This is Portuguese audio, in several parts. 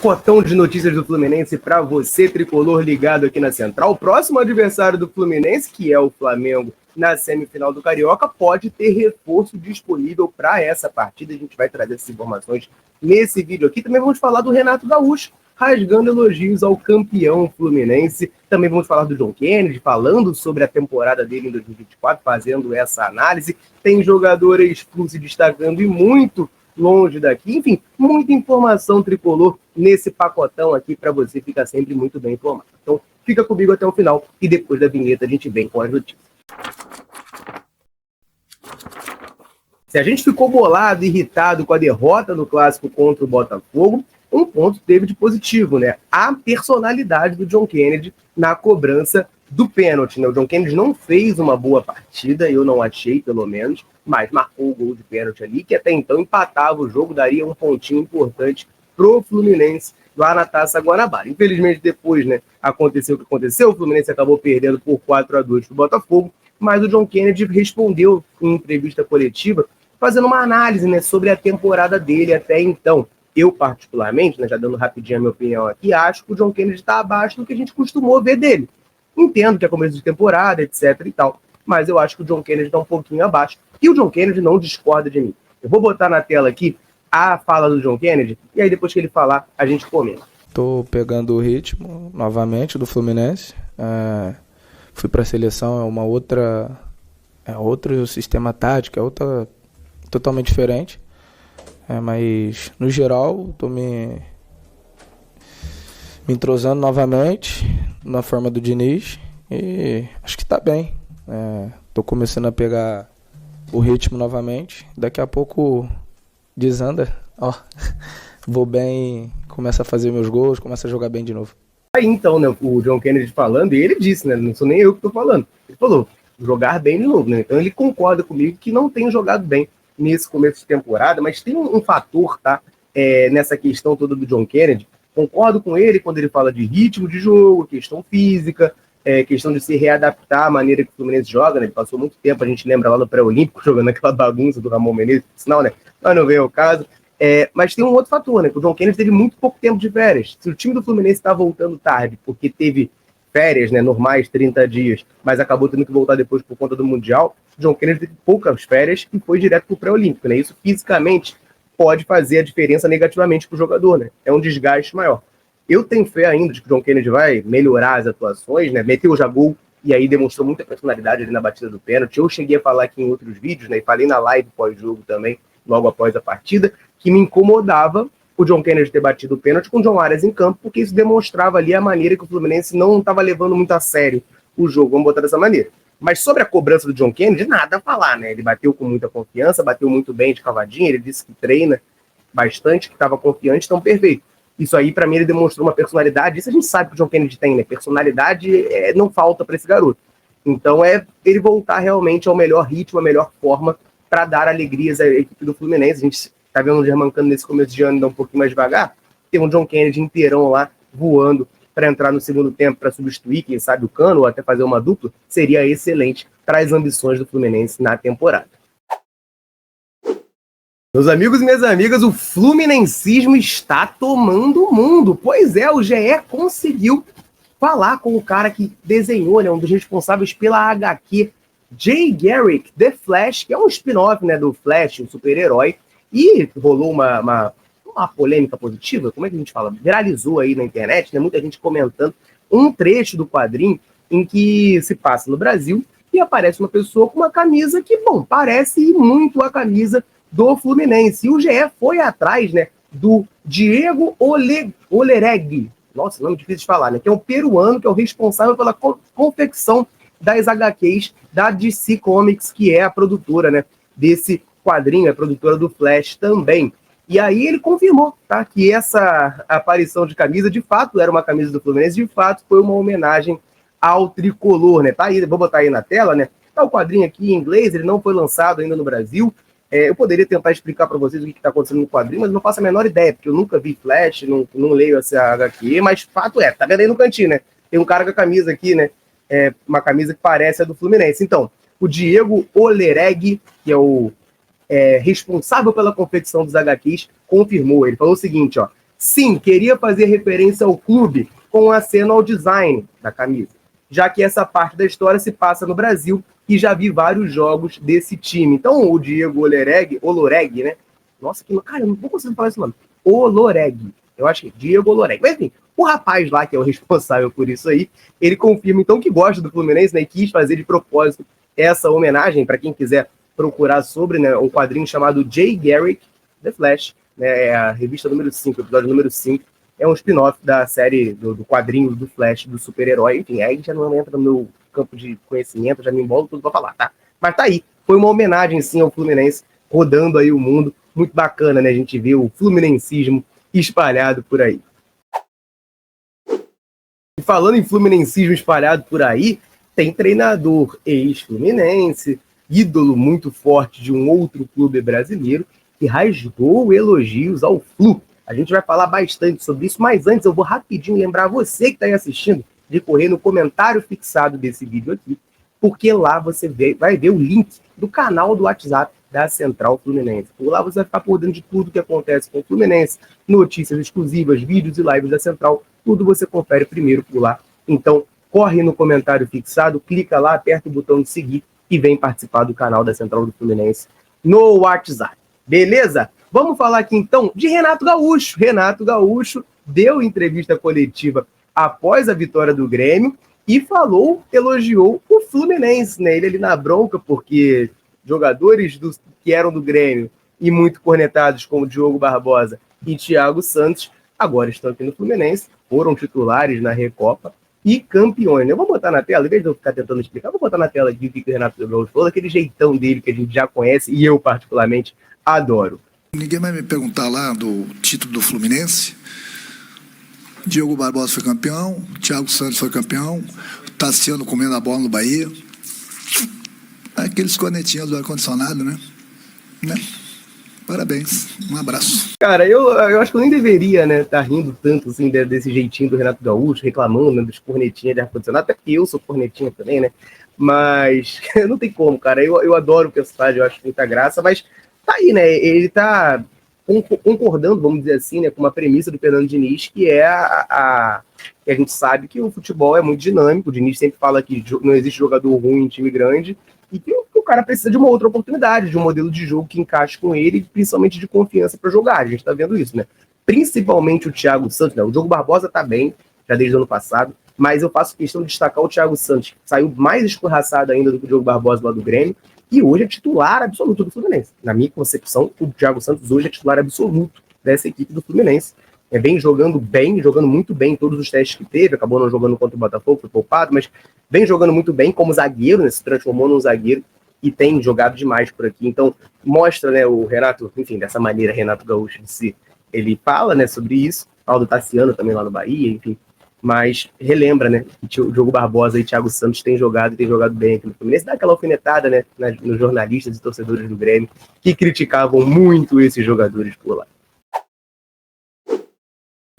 pacotão de notícias do Fluminense para você, tricolor ligado aqui na Central. O próximo adversário do Fluminense, que é o Flamengo, na semifinal do Carioca, pode ter reforço disponível para essa partida. A gente vai trazer essas informações nesse vídeo aqui. Também vamos falar do Renato Gaúcho, rasgando elogios ao campeão fluminense. Também vamos falar do John Kennedy, falando sobre a temporada dele em 2024, fazendo essa análise. Tem jogador expulso se destacando e muito longe daqui. Enfim, muita informação tricolor nesse pacotão aqui para você ficar sempre muito bem informado. Então, fica comigo até o final e depois da vinheta a gente vem com as notícias. Se a gente ficou bolado, irritado com a derrota no clássico contra o Botafogo, um ponto teve de positivo, né? A personalidade do John Kennedy na cobrança do pênalti, né? O John Kennedy não fez uma boa partida, eu não achei, pelo menos, mas marcou o gol de pênalti ali, que até então empatava o jogo, daria um pontinho importante pro Fluminense lá na Taça Guanabara. Infelizmente, depois, né, aconteceu o que aconteceu, o Fluminense acabou perdendo por 4-2 pro Botafogo, mas o John Kennedy respondeu em entrevista coletiva, fazendo uma análise, né, sobre a temporada dele até então. Eu, particularmente, né, já dando rapidinho a minha opinião aqui, acho que o John Kennedy está abaixo do que a gente costumou ver dele. Entendo que é começo de temporada, etc e tal, mas eu acho que o John Kennedy está um pouquinho abaixo. E o John Kennedy não discorda de mim. Eu vou botar na tela aqui a fala do John Kennedy, e aí depois que ele falar, a gente comenta. Tô pegando o ritmo, novamente, do Fluminense. Fui para a seleção, é outro sistema tático, é outra totalmente diferente. Mas, no geral, tô me entrosando novamente na forma do Diniz e acho que tá bem. Tô começando a pegar o ritmo novamente. Daqui a pouco desanda. Vou bem, começa a fazer meus gols, começa a jogar bem de novo. Aí então, né, o John Kennedy falando, e ele disse, né, não sou nem eu que tô falando. Ele falou, jogar bem de novo, né? Então ele concorda comigo que não tem jogado bem nesse começo de temporada, mas tem um fator, tá, nessa questão toda do John Kennedy. Concordo com ele quando ele fala de ritmo de jogo, questão física, questão de se readaptar à maneira que o Fluminense joga, né? Ele passou muito tempo, a gente lembra lá no pré-olímpico, jogando aquela bagunça do Ramon Menezes, sinal, né? Mas não veio ao caso. Mas tem um outro fator, né? Que o John Kennedy teve muito pouco tempo de férias. Se o time do Fluminense está voltando tarde, porque teve férias, né, normais, 30 dias, mas acabou tendo que voltar depois por conta do Mundial, o John Kennedy teve poucas férias e foi direto para o pré-olímpico, né? Isso fisicamente pode fazer a diferença negativamente para o jogador, né? É um desgaste maior. Eu tenho fé ainda de que o John Kennedy vai melhorar as atuações, né? Meteu já gol e aí demonstrou muita personalidade ali na batida do pênalti. Eu cheguei a falar aqui em outros vídeos, né? E falei na live pós-jogo também, logo após a partida, que me incomodava o John Kennedy ter batido o pênalti com o John Arias em campo, porque isso demonstrava ali a maneira que o Fluminense não estava levando muito a sério o jogo, vamos botar dessa maneira. Mas sobre a cobrança do John Kennedy, nada a falar, né? Ele bateu com muita confiança, bateu muito bem de cavadinha, ele disse que treina bastante, que estava confiante, então perfeito. Isso aí, para mim, ele demonstrou uma personalidade, isso a gente sabe que o John Kennedy tem, né? Personalidade não falta para esse garoto. Então ele voltar realmente ao melhor ritmo, à melhor forma, para dar alegrias à equipe do Fluminense. A gente tá vendo o Germancano nesse começo de ano ainda um pouquinho mais devagar, tem um John Kennedy inteirão lá, voando para entrar no segundo tempo, para substituir, quem sabe, o Cano, ou até fazer uma dupla, seria excelente para as ambições do Fluminense na temporada. Meus amigos e minhas amigas, o fluminensismo está tomando o mundo. Pois é, o GE conseguiu falar com o cara que desenhou, né, um dos responsáveis pela HQ, Jay Garrick, The Flash, que é um spin-off, né, do Flash, um super-herói, e rolou uma polêmica positiva, como é que a gente fala? Viralizou aí na internet, né? Muita gente comentando um trecho do quadrinho em que se passa no Brasil e aparece uma pessoa com uma camisa que, bom, parece muito a camisa do Fluminense. E o GE foi atrás, né, do Diego Olereg, nossa, nome difícil de falar, né? Que é um peruano, que é o responsável pela confecção das HQs da DC Comics, que é a produtora, né, desse quadrinho, é produtora do Flash também. E aí ele confirmou, tá, que essa aparição de camisa, de fato, era uma camisa do Fluminense, de fato, foi uma homenagem ao tricolor, né? Tá aí, vou botar aí na tela, né? Tá o quadrinho aqui em inglês, ele não foi lançado ainda no Brasil. Eu poderia tentar explicar para vocês o que está acontecendo no quadrinho, mas não faço a menor ideia, porque eu nunca vi Flash, não leio essa HQ, mas fato tá vendo aí no cantinho, né? Tem um cara com a camisa aqui, né? Uma camisa que parece a do Fluminense. Então, o Diego Olereg, que é o responsável pela confecção dos HQs, confirmou. Ele falou o seguinte, ó: Sim, queria fazer referência ao clube com aceno ao design da camisa, já que essa parte da história se passa no Brasil e já vi vários jogos desse time. Então, o Diego Oloreg, né? Nossa, cara, eu não vou conseguir falar esse nome. Oloreg. Eu acho que é Diego Oloreg. Mas, enfim, o rapaz lá, que é o responsável por isso aí, ele confirma, então, que gosta do Fluminense, né? E quis fazer de propósito essa homenagem, para quem quiser procurar sobre, né? Um quadrinho chamado Jay Garrick, The Flash, né? É a revista número 5, episódio número 5. É um spin-off da série, do quadrinho do Flash, do super-herói. Enfim, aí já não entra no meu campo de conhecimento, já me embolo tudo pra falar, tá? Mas tá aí. Foi uma homenagem, sim, ao Fluminense, rodando aí o mundo. Muito bacana, né? A gente vê o fluminensismo espalhado por aí. E falando em fluminensismo espalhado por aí, tem treinador ex-fluminense, ídolo muito forte de um outro clube brasileiro, que rasgou elogios ao Flu. A gente vai falar bastante sobre isso, mas antes eu vou rapidinho lembrar você que está aí assistindo de correr no comentário fixado desse vídeo aqui, porque lá você vai ver o link do canal do WhatsApp da Central Fluminense. Por lá você vai ficar por dentro de tudo que acontece com o Fluminense, notícias exclusivas, vídeos e lives da Central, tudo você confere primeiro por lá. Então, corre no comentário fixado, clica lá, aperta o botão de seguir e vem participar do canal da Central do Fluminense no WhatsApp. Beleza? Vamos falar aqui então de Renato Gaúcho. Renato Gaúcho deu entrevista coletiva após a vitória do Grêmio e elogiou o Fluminense, né? Ele ali na bronca, porque jogadores que eram do Grêmio e muito cornetados como Diogo Barbosa e Thiago Santos, agora estão aqui no Fluminense, foram titulares na Recopa e campeões. Eu vou botar na tela, em vez de eu ficar tentando explicar, eu vou botar na tela aqui o que o Renato Gaúcho falou, aquele jeitão dele que a gente já conhece e eu particularmente adoro. Ninguém vai me perguntar lá do título do Fluminense. Diogo Barbosa foi campeão, Thiago Santos foi campeão, Tassiano comendo a bola no Bahia. Aqueles cornetinhos do ar-condicionado, né? Parabéns, um abraço. Cara, eu acho que eu nem deveria, né, tá rindo tanto, assim, desse jeitinho do Renato Gaúcho, reclamando, né, dos cornetinhas de ar-condicionado, até porque eu sou cornetinha também, né? Mas não tem como, cara. Eu adoro o personagem, eu acho muita graça, mas tá aí, né? Ele tá concordando, vamos dizer assim, né, com uma premissa do Fernando Diniz, que é que a gente sabe que o futebol é muito dinâmico. O Diniz sempre fala que não existe jogador ruim em time grande e que o cara precisa de uma outra oportunidade, de um modelo de jogo que encaixe com ele, principalmente de confiança para jogar. A gente tá vendo isso, né? Principalmente o Thiago Santos, né? O Diogo Barbosa tá bem, já desde o ano passado, mas eu faço questão de destacar o Thiago Santos, que saiu mais escorraçado ainda do que o Diogo Barbosa lá do Grêmio, e hoje é titular absoluto do Fluminense. Na minha concepção, o Thiago Santos hoje é titular absoluto dessa equipe do Fluminense. Vem jogando muito bem em todos os testes que teve, acabou não jogando contra o Botafogo, foi poupado, mas vem jogando muito bem como zagueiro, né, se transformou num zagueiro e tem jogado demais por aqui. Então, mostra, né, o Renato, enfim, dessa maneira, Renato Gaúcho, ele fala, né, sobre isso, fala do Tassiano também lá no Bahia, enfim, mas relembra, né, que o Diogo Barbosa e Thiago Santos têm jogado bem aqui no Fluminense, dá aquela alfinetada, né, nos jornalistas e torcedores do Grêmio, que criticavam muito esses jogadores por lá.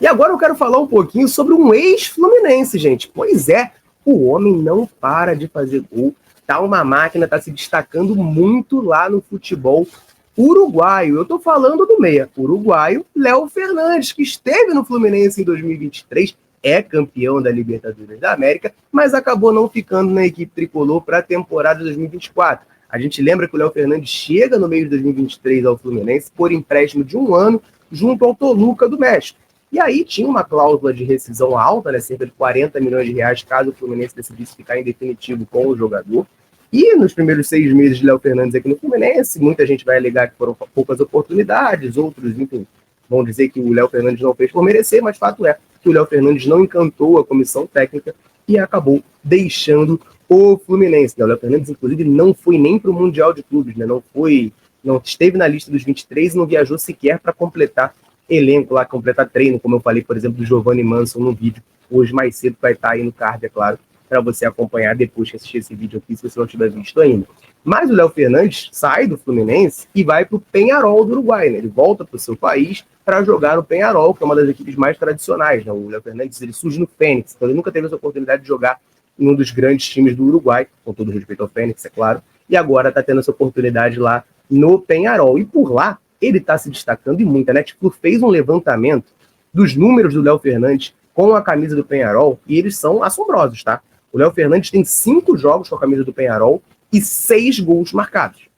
E agora eu quero falar um pouquinho sobre um ex-fluminense, gente. Pois é, o homem não para de fazer gol, tá uma máquina, tá se destacando muito lá no futebol uruguaio. Eu tô falando do meia uruguaio, Léo Fernandes, que esteve no Fluminense em 2023, é campeão da Libertadores da América, mas acabou não ficando na equipe tricolor para a temporada de 2024. A gente lembra que o Léo Fernandes chega no meio de 2023 ao Fluminense por empréstimo de 1 ano junto ao Toluca do México. E aí tinha uma cláusula de rescisão alta, né, cerca de 40 milhões de reais, caso o Fluminense decidisse ficar em definitivo com o jogador. E nos primeiros 6 meses de Léo Fernandes aqui no Fluminense, muita gente vai alegar que foram poucas oportunidades, outros, enfim, vão dizer que o Léo Fernandes não fez por merecer, mas fato é que o Léo Fernandes não encantou a comissão técnica e acabou deixando o Fluminense. O Léo Fernandes, inclusive, não foi nem para o Mundial de Clubes, né? Não esteve na lista dos 23 e não viajou sequer para completar elenco lá, completar treino, como eu falei, por exemplo, do Giovanni Manson no vídeo, hoje mais cedo vai estar aí no card, é claro, para você acompanhar depois que assistir esse vídeo aqui, se você não tiver visto ainda. Mas o Léo Fernandes sai do Fluminense e vai para o Peñarol do Uruguai, né? Ele volta para o seu país para jogar no Peñarol, que é uma das equipes mais tradicionais, né? O Léo Fernandes, ele surge no Fênix, então ele nunca teve essa oportunidade de jogar em um dos grandes times do Uruguai, com todo respeito ao Fênix, é claro, e agora está tendo essa oportunidade lá no Peñarol. E por lá, ele está se destacando e muito. A Netflix fez um levantamento dos números do Léo Fernandes com a camisa do Peñarol e eles são assombrosos, tá? O Léo Fernandes tem 5 jogos com a camisa do Peñarol e 6 gols marcados.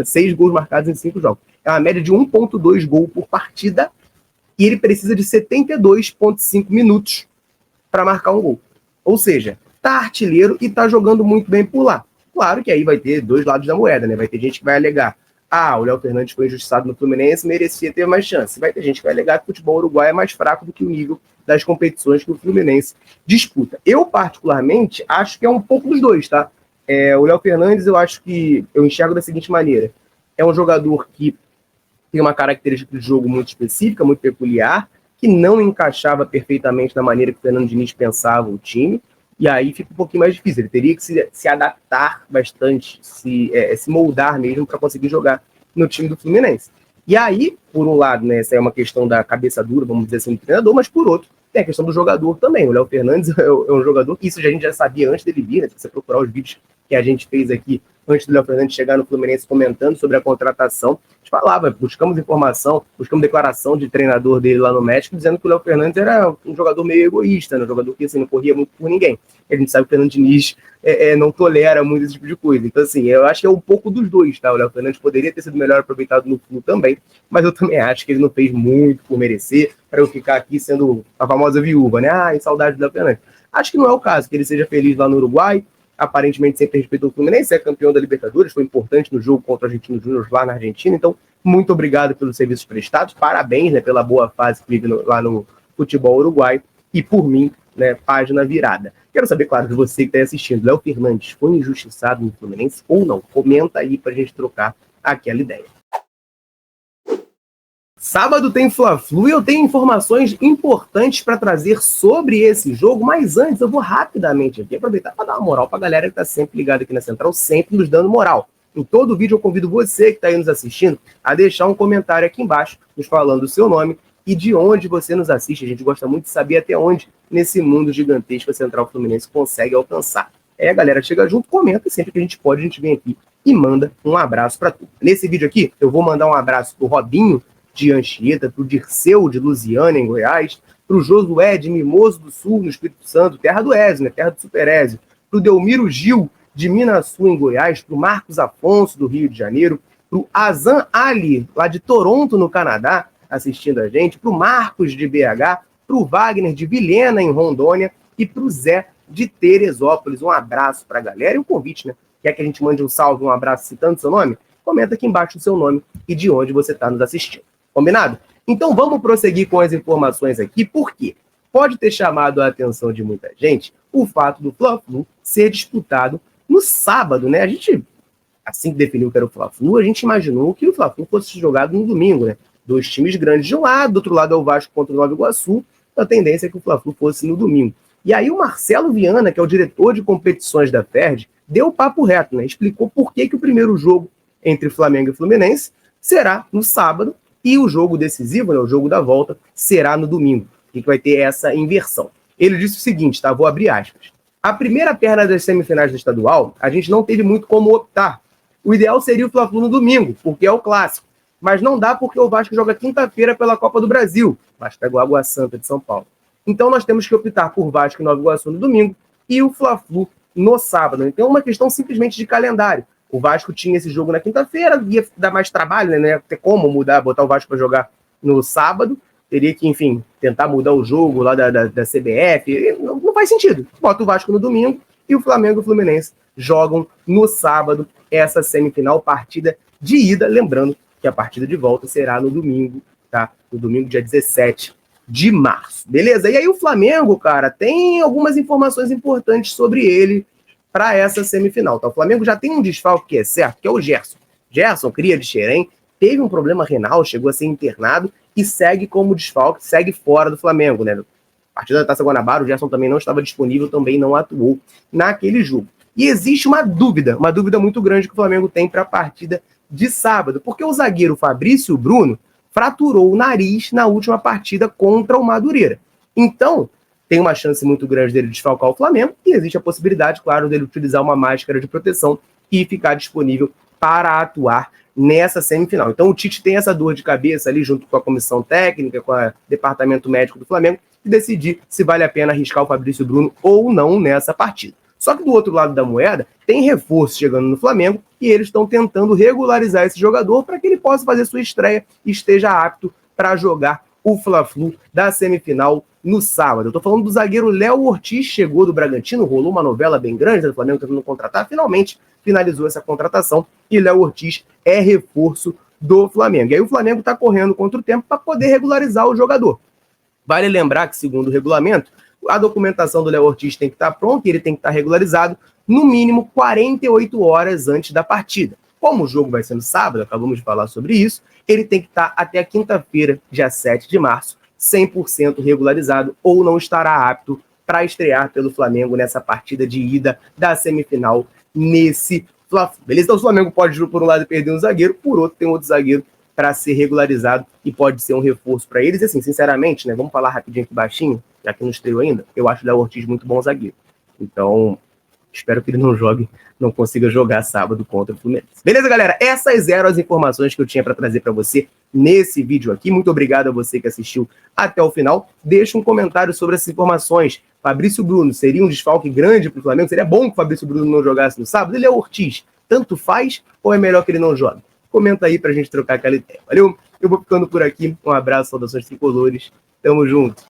6 gols marcados em 5 jogos. É uma média de 1,2 gol por partida e ele precisa de 72,5 minutos para marcar um gol. Ou seja, tá artilheiro e tá jogando muito bem por lá. Claro que aí vai ter dois lados da moeda, né? Vai ter gente que vai alegar: o Léo Fernandes foi injustiçado no Fluminense, merecia ter mais chance. Vai ter gente que vai alegar que o futebol uruguaio é mais fraco do que o nível das competições que o Fluminense disputa. Eu, particularmente, acho que é um pouco dos dois, tá? O Léo Fernandes, eu enxergo da seguinte maneira: é um jogador que tem uma característica de jogo muito específica, muito peculiar, que não encaixava perfeitamente na maneira que o Fernando Diniz pensava o time, e aí fica um pouquinho mais difícil. Ele teria que se adaptar bastante, se moldar mesmo para conseguir jogar no time do Fluminense. E aí, por um lado, né, essa é uma questão da cabeça dura, vamos dizer assim, do treinador, mas por outro, tem a questão do jogador também. O Léo Fernandes é um jogador que isso a gente já sabia antes dele vir, né? Se você procurar os vídeos que a gente fez aqui antes do Léo Fernandes chegar no Fluminense comentando sobre a contratação, a gente falava, buscamos informação, buscamos declaração de treinador dele lá no México, dizendo que o Léo Fernandes era um jogador meio egoísta, né? Um jogador que assim, não corria muito por ninguém. A gente sabe que o Fernando Diniz não tolera muito esse tipo de coisa. Então, assim, eu acho que é um pouco dos dois, tá? O Léo Fernandes poderia ter sido melhor aproveitado no Flu também, mas eu também acho que ele não fez muito por merecer, para eu ficar aqui sendo a famosa viúva, né? Em saudade do Léo Fernandes. Acho que não é o caso, que ele seja feliz lá no Uruguai, aparentemente sempre respeitou o Fluminense, é campeão da Libertadores, foi importante no jogo contra o Argentino Júnior lá na Argentina, então muito obrigado pelos serviços prestados, parabéns, né, pela boa fase que vive lá no futebol uruguaio, e por mim, né, página virada. Quero saber, claro, de você que está assistindo, Léo Fernandes foi injustiçado no Fluminense ou não? Comenta aí pra gente trocar aquela ideia. Sábado tem Fla-Flu e eu tenho informações importantes para trazer sobre esse jogo, mas antes eu vou rapidamente aqui aproveitar para dar uma moral para a galera que está sempre ligada aqui na Central, sempre nos dando moral. Em todo vídeo eu convido você que está aí nos assistindo a deixar um comentário aqui embaixo, nos falando o seu nome e de onde você nos assiste. A gente gosta muito de saber até onde, nesse mundo gigantesco, a Central Fluminense consegue alcançar. Aí a galera chega junto, comenta, e sempre que a gente pode, a gente vem aqui e manda um abraço para tu. Nesse vídeo aqui, eu vou mandar um abraço pro Robinho, de Anchieta, para o Dirceu de Lusiana, em Goiás, para o Josué de Mimoso do Sul, no Espírito Santo, terra do Ézio, né? Terra do Super Ézio, para o Delmiro Gil, de Minasul, em Goiás, para o Marcos Afonso, do Rio de Janeiro, para o Azan Ali, lá de Toronto, no Canadá, assistindo a gente, para o Marcos, de BH, para o Wagner, de Vilhena, em Rondônia, e para o Zé, de Teresópolis. Um abraço para a galera e um convite, né? Quer que a gente mande um salve, um abraço citando seu nome? Comenta aqui embaixo o seu nome e de onde você está nos assistindo. Combinado? Então vamos prosseguir com as informações aqui, porque pode ter chamado a atenção de muita gente o fato do Fla-Flu ser disputado no sábado, né? A gente, assim que definiu que era o Fla-Flu, a gente imaginou que o Fla-Flu fosse jogado no domingo, né? 2 times grandes de um lado, do outro lado é o Vasco contra o Nova Iguaçu, a tendência é que o Fla-Flu fosse no domingo. E aí o Marcelo Viana, que é o diretor de competições da FERJ, deu o papo reto, né? Explicou por que o primeiro jogo entre Flamengo e Fluminense será no sábado, e o jogo decisivo, né, o jogo da volta, será no domingo, que vai ter essa inversão. Ele disse o seguinte, tá? Vou abrir aspas. A primeira perna das semifinais do estadual, a gente não teve muito como optar. O ideal seria o Fla-Flu no domingo, porque é o clássico. Mas não dá porque o Vasco joga quinta-feira pela Copa do Brasil. O Vasco pega o Água Santa de São Paulo. Então nós temos que optar por Vasco e Nova Iguaçu no domingo e o Fla-Flu no sábado. Então é uma questão simplesmente de calendário. O Vasco tinha esse jogo na quinta-feira, ia dar mais trabalho, né? Não ia ter como mudar, botar o Vasco para jogar no sábado. Teria que, enfim, tentar mudar o jogo lá da CBF. Não faz sentido. Bota o Vasco no domingo e o Flamengo e o Fluminense jogam no sábado essa semifinal, partida de ida. Lembrando que a partida de volta será no domingo, tá? No domingo, dia 17 de março. Beleza? E aí o Flamengo, cara, tem algumas informações importantes sobre ele para essa semifinal. Tá? O Flamengo já tem um desfalque que é certo, que é o Gerson. Gerson, cria de Xerém, teve um problema renal, chegou a ser internado e segue como desfalque, segue fora do Flamengo, né? A partida da Taça Guanabara, o Gerson também não estava disponível, também não atuou naquele jogo. E existe uma dúvida muito grande que o Flamengo tem para a partida de sábado, porque o zagueiro Fabrício Bruno fraturou o nariz na última partida contra o Madureira. Então, tem uma chance muito grande dele desfalcar o Flamengo e existe a possibilidade, claro, dele utilizar uma máscara de proteção e ficar disponível para atuar nessa semifinal. Então o Tite tem essa dor de cabeça ali junto com a comissão técnica, com o departamento médico do Flamengo, de decidir se vale a pena arriscar o Fabrício Bruno ou não nessa partida. Só que do outro lado da moeda, tem reforço chegando no Flamengo e eles estão tentando regularizar esse jogador para que ele possa fazer sua estreia e esteja apto para jogar o Fla-Flu da semifinal no sábado. Eu tô falando do zagueiro Léo Ortiz, chegou do Bragantino, rolou uma novela bem grande, o Flamengo tentando contratar, finalmente finalizou essa contratação e Léo Ortiz é reforço do Flamengo. E aí o Flamengo está correndo contra o tempo para poder regularizar o jogador. Vale lembrar que, segundo o regulamento, a documentação do Léo Ortiz tem que estar pronta e ele tem que estar regularizado no mínimo 48 horas antes da partida. Como o jogo vai ser no sábado, acabamos de falar sobre isso, ele tem que estar até a quinta-feira, dia 7 de março, 100% regularizado ou não estará apto para estrear pelo Flamengo nessa partida de ida da semifinal nesse Fla-Flu. Beleza? Então o Flamengo pode, por um lado, perder um zagueiro, por outro, tem outro zagueiro para ser regularizado e pode ser um reforço para eles. E assim, sinceramente, né, vamos falar rapidinho aqui baixinho, já que não estreou ainda, eu acho o Léo Ortiz muito bom zagueiro. Então, espero que ele não consiga jogar sábado contra o Fluminense. Beleza, galera? Essas eram as informações que eu tinha para trazer para você nesse vídeo aqui. Muito obrigado a você que assistiu até o final. Deixa um comentário sobre essas informações. Fabrício Bruno seria um desfalque grande para o Flamengo? Seria bom que o Fabrício Bruno não jogasse no sábado? Ele é Ortiz. Tanto faz ou é melhor que ele não jogue? Comenta aí pra gente trocar aquela ideia. Valeu? Eu vou ficando por aqui. Um abraço, saudações tricolores. Tamo junto.